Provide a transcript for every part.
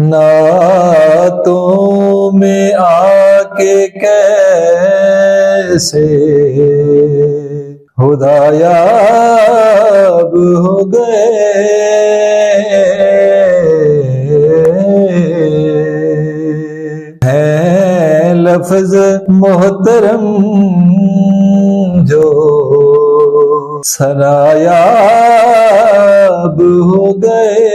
नातों में आके कैसे खुदायाब हो गए हैं लफ्ज मोहतरम जो सनायाब हो गए।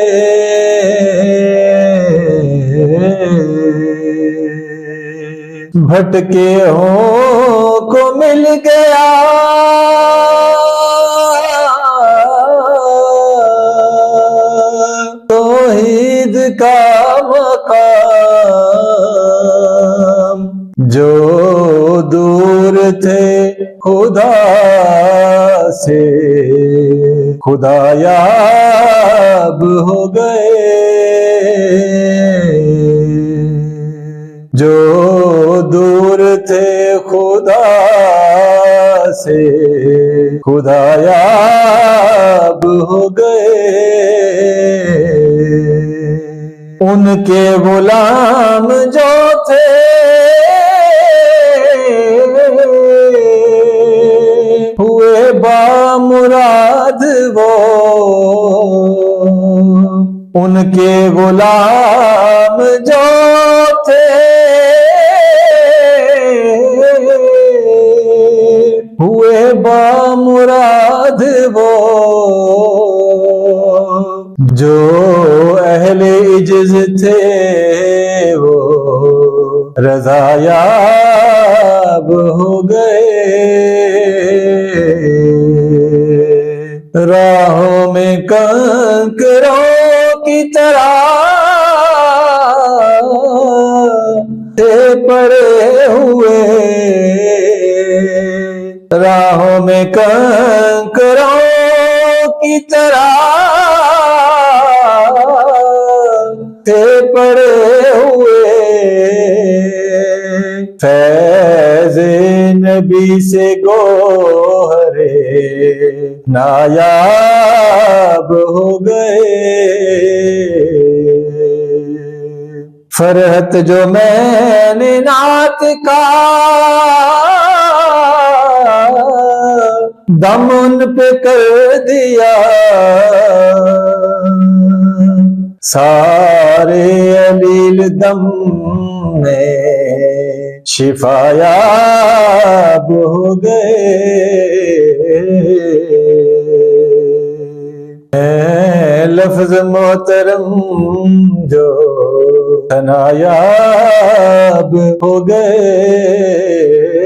भटके हों को मिल गया तौहीद का मकाम, जो दूर थे खुदा से खुदायाब हो गए। जो दूर थे खुदा से खुदायाब हो गए। उनके गुलाम जो थे हुए बामुराद वो, उनके गुलाम जो थे हुए बामुराद वो, जो अहले इज्ज थे वो रज़ायाब हो गए। राहों में कंकरों की तरह थे पड़े हुए, राहों में कंकरों की तरह थे पड़े हुए। फैज़े नबी से गोहरे नायाब हो गए। फरहत जो मैंने नात का दम उन पे कर दिया, सारे अलील दम में शिफायाब हो गए। लफ्ज मोहतरम जो सनायाब हो गए।